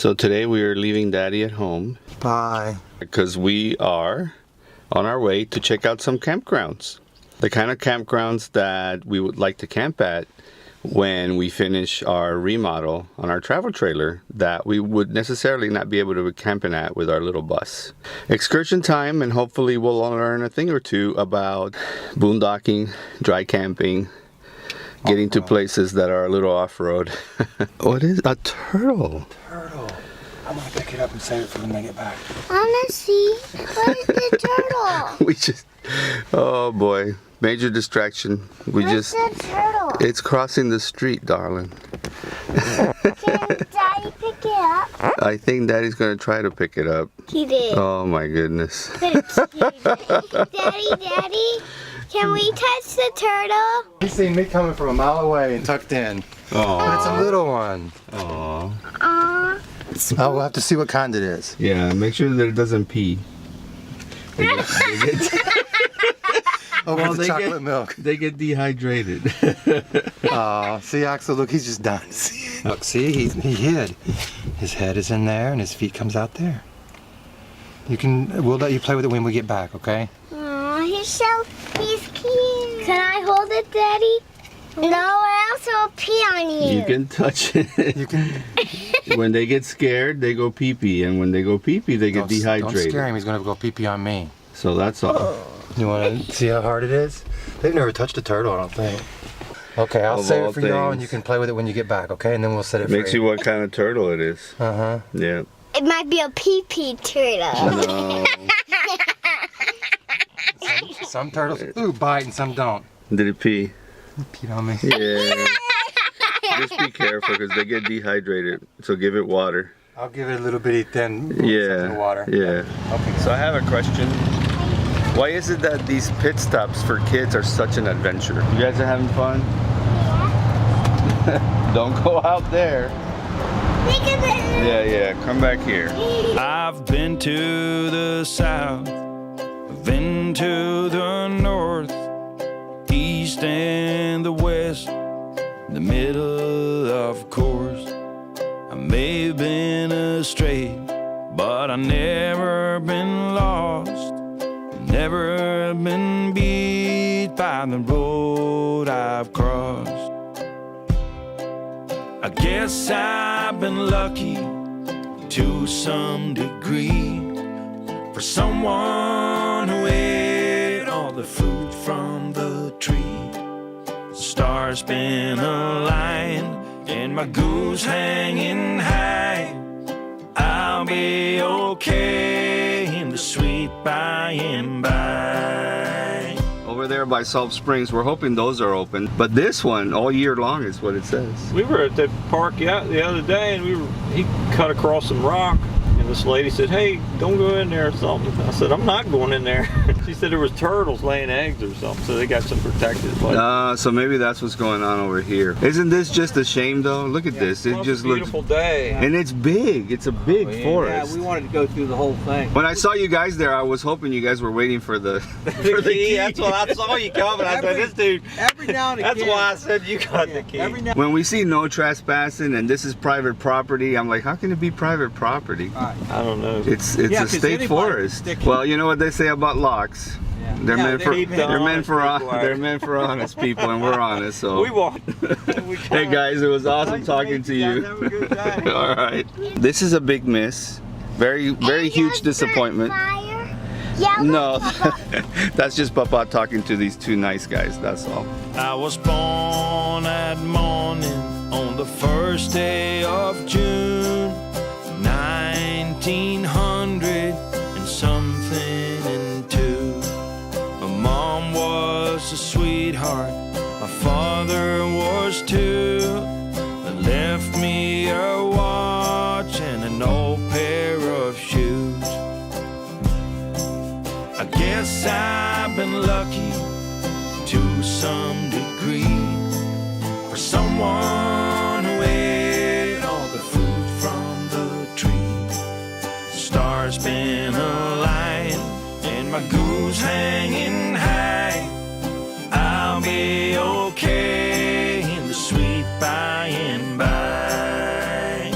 So today we are leaving Daddy at home. Bye. Because we are on our way to check out some campgrounds. The kind of campgrounds that we would like to camp at when we finish our remodel on our travel trailer that we would necessarily not be able to be camping at with our little bus. Excursion time, and hopefully we'll learn a thing or two about boondocking, dry camping, getting to places that are a little off-road. What is a turtle? Turtle. I'm gonna pick it up and save it for when I get back. I wanna see. What is the turtle? We just, oh boy, major distraction. Where's the turtle? It's crossing the street, darling. Can Daddy pick it up? I think Daddy's gonna try to pick it up. He did. Oh my goodness. Daddy, can we touch the turtle? He's seen me coming from a mile away and tucked in. Oh, It's a little one. oh. Oh, we'll have to see what kind it is. Yeah, make sure that it doesn't pee. Over the chocolate milk. They get dehydrated. Oh, see Axel, look, he's just done. Look, see, he hid. His head is in there and his feet comes out there. We'll let you play with it when we get back, okay? Oh, he's cute. Can I hold it, Daddy? No, or else it'll pee on you. You can touch it. You can. When they get scared, they go pee-pee, and when they go pee-pee, they get dehydrated. Don't scare him, he's gonna go pee-pee on me. So that's all. You wanna see how hard it is? They've never touched a turtle, I don't think. Okay, I'll Of save all it for you all and things. you can play with it when you get back, okay? And then we'll set it free. Makes you what kind of turtle it is. Uh-huh. Yeah. It might be a pee-pee turtle. No. Some turtles bite and some don't. Did it pee? Peed on me. Yeah. Just be careful because they get dehydrated. So give it water. I'll give it a little bitty thin Yeah. water. Yeah. Okay. So I have a question. Why is it that these pit stops for kids are such an adventure? You guys are having fun? Don't go out there. Look at this. Yeah. Come back here. I've been to the south, been to the north, east and the west, the middle of course. I may have been astray, but I never been lost, never been beat by the road I've crossed. I guess I've been lucky to some degree, for someone who ate all the fruit from the tree. Stars been aligned and my goose hanging high. I'll be okay in the sweet by and by. Over there by Salt Springs, we're hoping those are open. But this one, all year long is what it says. We were at the park the other day, and he cut across some rock, and this lady said, "Hey, don't go in there or something." I said, "I'm not going in there." She said there was turtles laying eggs or something, so they got some protected place. So maybe that's what's going on over here. Isn't this just a shame though? Look at this. It Well, just it's a beautiful looks day. and it's big. It's a big forest. Yeah, we wanted to go through the whole thing. When I saw you guys there, I was hoping you guys were waiting for the for the key. That's what I saw you coming. I said, "This dude." Every now and again. That's why I said you got the key. Every now When we see no trespassing and this is private property, I'm like, how can it be private property? I don't know. It's Yeah, a 'cause state anybody forest. stick- Well, you know what they say about locks. Yeah. They're Yeah, meant for keep the they're meant honest for people out. they're meant for honest people, and we're honest. So We want. hey guys, it was awesome Nice talking to you. Have a good time. All right, this is a big miss. Very huge disappointment. Fire. Yeah, No, that's just Papa talking to these two nice guys. That's all. I was born at morning on the first day of June, 1900 and something and two. My mom was a sweetheart, my father was too. They left me a watch and an old pair of shoes. I guess I've been lucky to some degree, for someone who ate all the fruit from the tree. Stars been aligned and my goose hanging high. I'll be okay in the sweet by and by.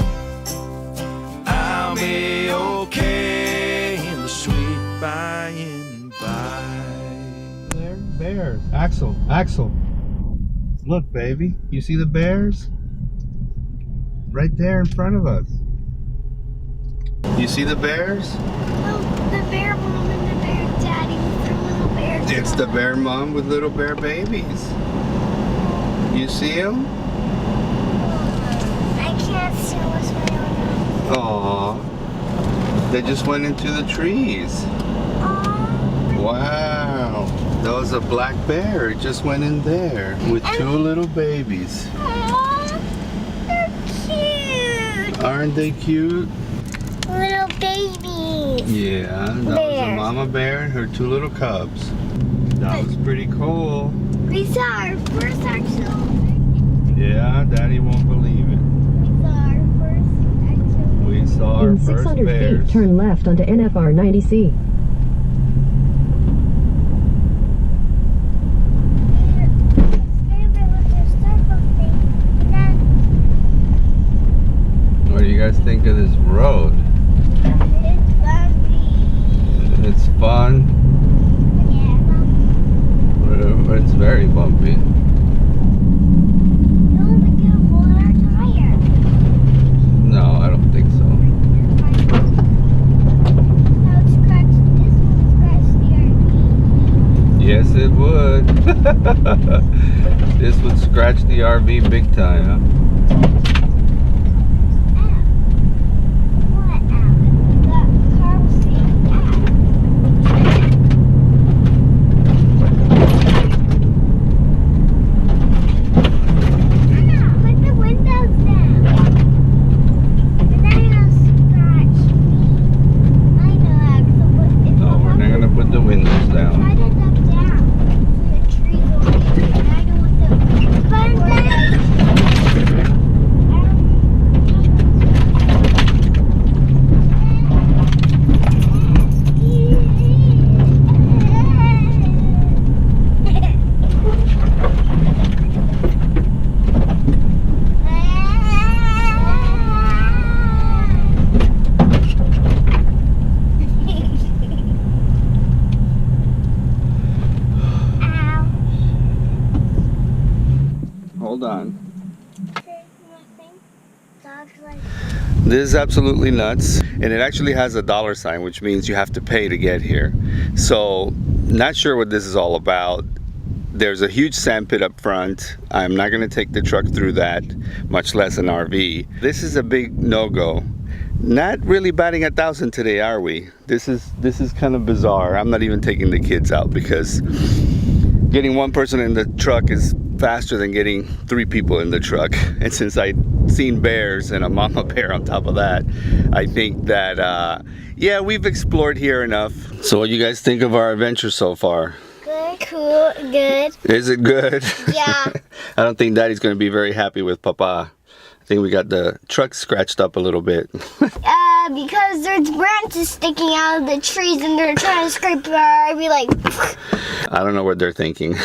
be okay in the sweet by and by. There, bears. Axel, Axel. Look, baby. You see the bears? Right there in front of us. You see the bears? Oh, the bear mom and the bear daddy with their little bear. It's the bear mom with little bear babies. You see them? I can't see what's going on. Aww. They just went into the trees. Wow. That was a black bear. It just went in there with two little babies. Aww, they're cute. Aren't they cute? Little babies. Yeah, that was a Bears. mama bear and her two little cubs. That was pretty cool. We saw our first actual. Yeah, Daddy won't believe it. We saw our first actual. We saw our In first 600 bears. feet, turn left onto NFR 90C. What do you guys think of this road? It's fun. It's very bumpy. No, I don't think so. Yes, it would. This would scratch the RV big time, huh? Put the windows down. Hold on. This is absolutely nuts, and it actually has a dollar sign, which means you have to pay to get here. So, not sure what this is all about. There's a huge sand pit up front. I'm not going to take the truck through that, much less an RV. This is a big no-go. Not really batting 1,000 today, are we? This is kind of bizarre. I'm not even taking the kids out because getting one person in the truck is faster than getting 3 people in the truck. And since I've seen bears and a mama bear on top of that, I think that yeah, we've explored here enough. So what do you guys think of our adventure so far? Good, cool, good. Is it good? Yeah. I don't think Daddy's going to be very happy with Papa. I think we got the truck scratched up a little bit. Because there's branches sticking out of the trees and they're trying to scrape our RV like. I don't know what they're thinking.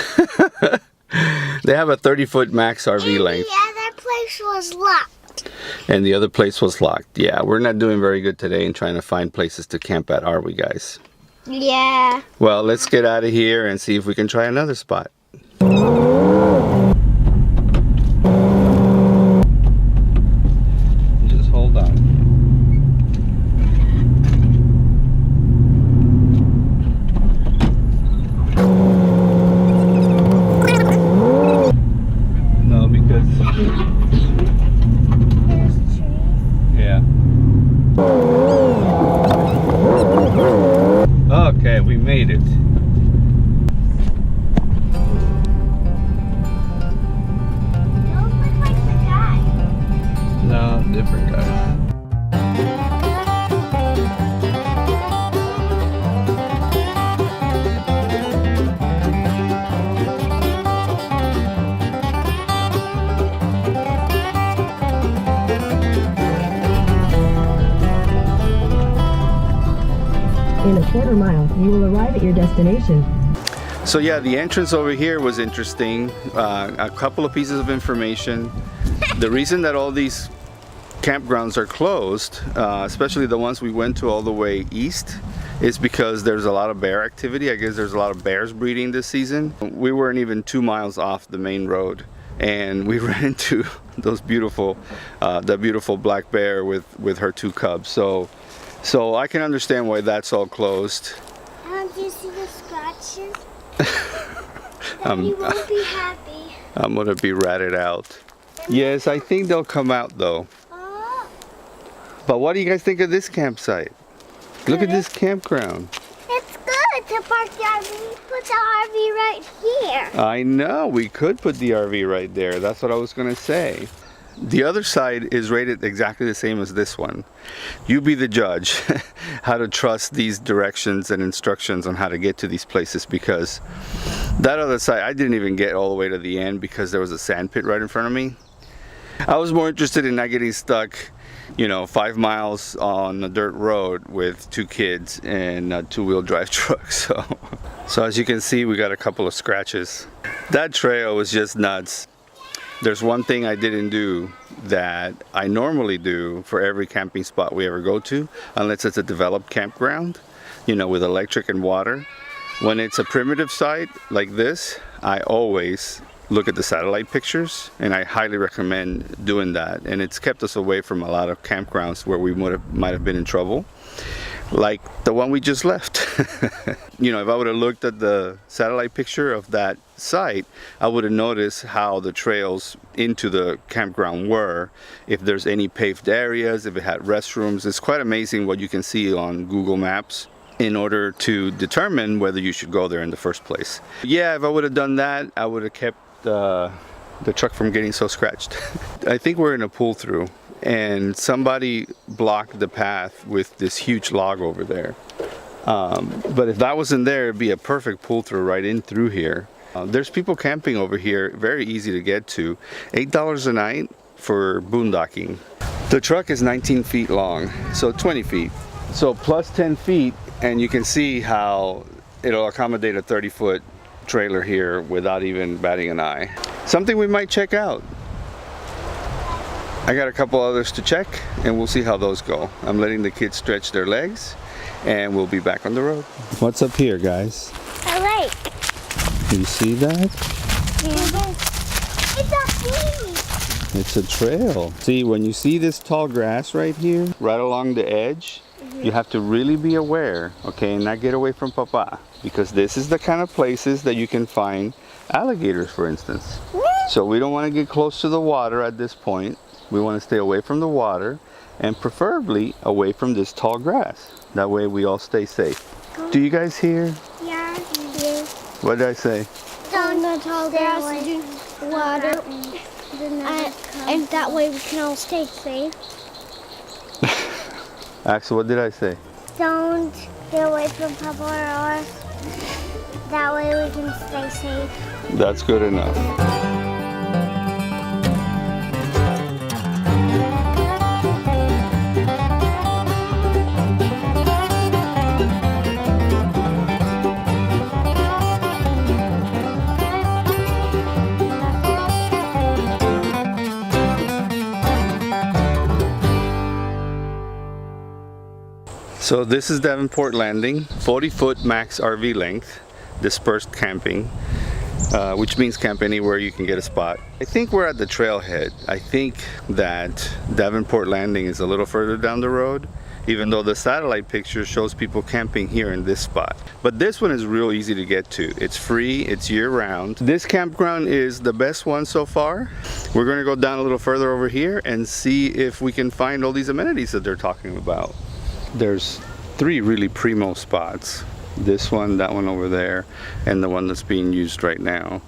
They have a 30-foot max RV length. Yeah, that place was locked. And the other place was locked. Yeah, we're not doing very good today in trying to find places to camp at, are we, guys? Yeah. Well, let's get out of here and see if we can try another spot. Just hold on. No, because... There's trees. Yeah. Okay, we made it. Those look like the guy. No, different guys. In a quarter mile, you will arrive at your destination. So yeah, the entrance over here was interesting. A couple of pieces of information. The reason that all these campgrounds are closed, especially the ones we went to all the way east, is because there's a lot of bear activity. I guess there's a lot of bears breeding this season. We weren't even 2 miles off the main road, and we ran into those beautiful, the beautiful black bear with her 2 cubs. So I can understand why that's all closed. Do you see the scratches? Daddy won't be happy. I'm gonna be ratted out. Yes, I think they'll come out though. Oh. But what do you guys think of this campsite? Look at this campground. It's good to park the RV. Put the RV right here. I know, we could put the RV right there. That's what I was gonna say. The other side is rated exactly the same as this one. You be the judge how to trust these directions and instructions on how to get to these places, because that other side, I didn't even get all the way to the end because there was a sand pit right in front of me. I was more interested in not getting stuck, you know, 5 miles on a dirt road with 2 kids and a 2-wheel drive truck. So as you can see, we got a couple of scratches. That trail was just nuts. There's one thing I didn't do that I normally do for every camping spot we ever go to, unless it's a developed campground, you know, with electric and water. When it's a primitive site like this, I always look at the satellite pictures, and I highly recommend doing that. And it's kept us away from a lot of campgrounds where we might have been in trouble, like the one we just left. You know, if I would have looked at the satellite picture of that site, I would have noticed how the trails into the campground were, if there's any paved areas, if it had restrooms. It's quite amazing what you can see on Google Maps in order to determine whether you should go there in the first place. Yeah, if I would have done that, I would have kept the truck from getting so scratched. I think we're in a pull through, and somebody blocked the path with this huge log over there. But if that wasn't there, it'd be a perfect pull through right in through here. There's people camping over here, very easy to get to. $8 a night for boondocking. The truck is 19 feet long, so 20 feet. So plus 10 feet, and you can see how it'll accommodate a 30-foot trailer here without even batting an eye. Something we might check out. I got a couple others to check, and we'll see how those go. I'm letting the kids stretch their legs, and we'll be back on the road. What's up here, guys? A lake. You see that? It's a beach. It's a trail. See, when you see this tall grass right here, right along the edge, you have to really be aware, okay, and not get away from Papa, because this is the kind of places that you can find alligators, for instance. So we don't want to get close to the water at this point. We want to stay away from the water, and preferably away from this tall grass. That way we all stay safe. Do you guys hear? Yeah. What did I say? Don't the tall grass water. And that way we can all stay safe. Axel, what did I say? Don't get away from Papa or us. That way we can stay safe. That's good enough. So this is Davenport Landing, 40-foot max RV length, dispersed camping, which means camp anywhere you can get a spot. I think we're at the trailhead. I think that Davenport Landing is a little further down the road, even though the satellite picture shows people camping here in this spot. But this one is real easy to get to. It's free, it's year-round. This campground is the best one so far. We're gonna go down a little further over here and see if we can find all these amenities that they're talking about. There's 3 really primo spots. This one, that one over there, and the one that's being used right now.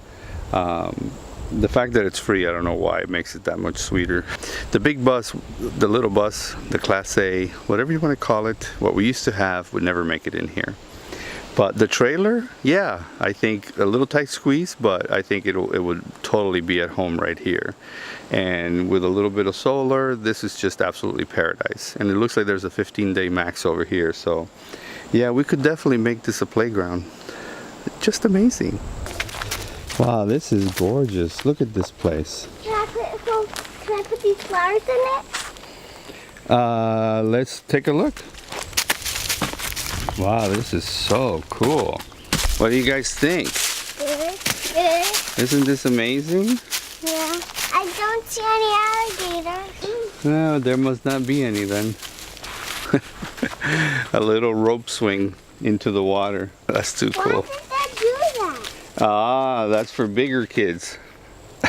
The fact that it's free, I don't know why, it makes it that much sweeter. The big bus, the little bus, the Class A, whatever you want to call it, what we used to have would never make it in here. But the trailer, yeah, I think a little tight squeeze, but I think it would totally be at home right here. And with a little bit of solar, this is just absolutely paradise. And it looks like there's a 15-day max over here, so yeah, we could definitely make this a playground. Just amazing. Wow, this is gorgeous. Look at this place. Can I put these flowers in it? Let's take a look. Wow, this is so cool. What do you guys think? Good. Isn't this amazing? Yeah. I don't see any alligators. No, there must not be any then. A little rope swing into the water. That's too cool. Why did that do that? Ah, that's for bigger kids. In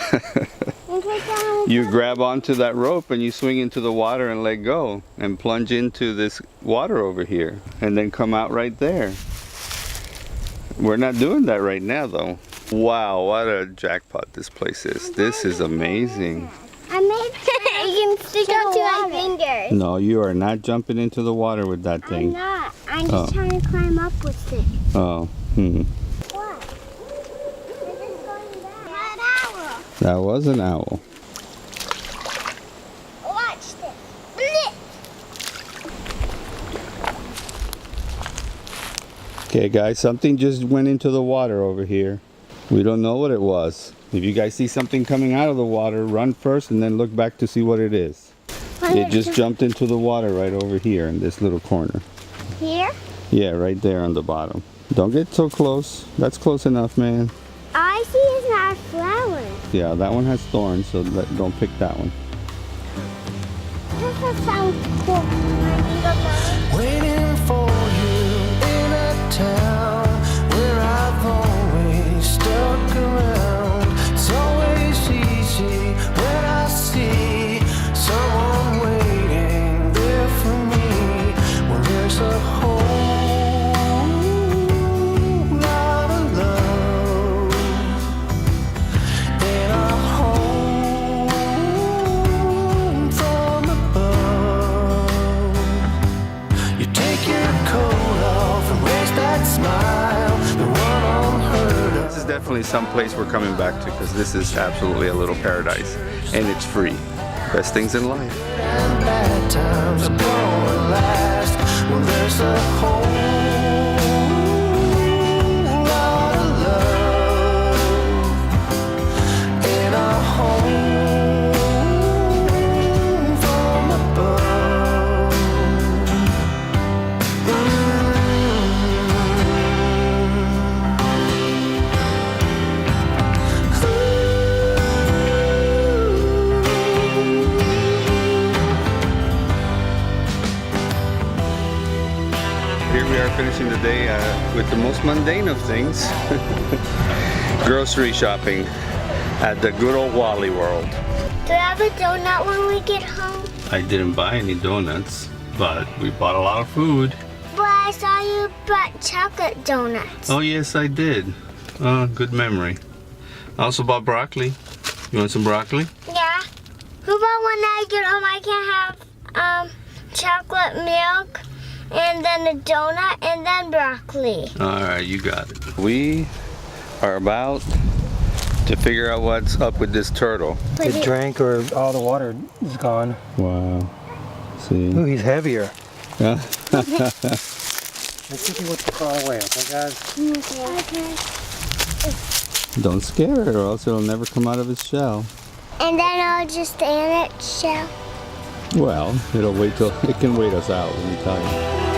case I You grab onto that rope and you swing into the water and let go and plunge into this water over here and then come out right there. We're not doing that right now though. Wow, what a jackpot this place is. This is amazing. I made you can stick up to my fingers. No, you are not jumping into the water with that I'm thing. not. I'm just trying to climb up with it. Oh, What? This is going back. That owl. that was an owl. Watch this. Blip. Okay guys, something just went into the water over here. We don't know what it was. If you guys see something coming out of the water, run first and then look back to see what it is. It just jumped into the water right over here in this little corner. Here? Yeah, right there on the bottom. Don't get so close. That's close enough, man. I see it's not flowers. Yeah, that one has thorns, so don't pick that one. This sounds cool. Waiting for you in a town where I've always stuck around. It's always easy when I see someone waiting there for me. When there's a whole lot of love in a home from above. You take your coat off and raise that smile, the one unheard of. This is definitely some place we're coming back to because this is absolutely a little paradise and it's free. Best things in life. And bad times are gonna last. Well, there's a whole lot of love in a home from above. Here we are finishing the day with the most mundane of things. Grocery shopping at the good old Wally World. Do I have a donut when we get home? I didn't buy any donuts, but we bought a lot of food. But I saw you bought chocolate donuts. Oh yes, I did. Good memory. I also bought broccoli. You want some broccoli? Yeah. Who about when I get home I can have chocolate milk and then a donut and then broccoli. All right, you got it. We are about to figure out what's up with this turtle. It drank or all the water is gone. Wow. See? Ooh, he's heavier. Yeah. Let's see if he wants to crawl away, okay guys? Okay. Don't scare it or else it'll never come out of its shell. And then I'll just stay in its shell. Well, it can wait us out, let me tell you.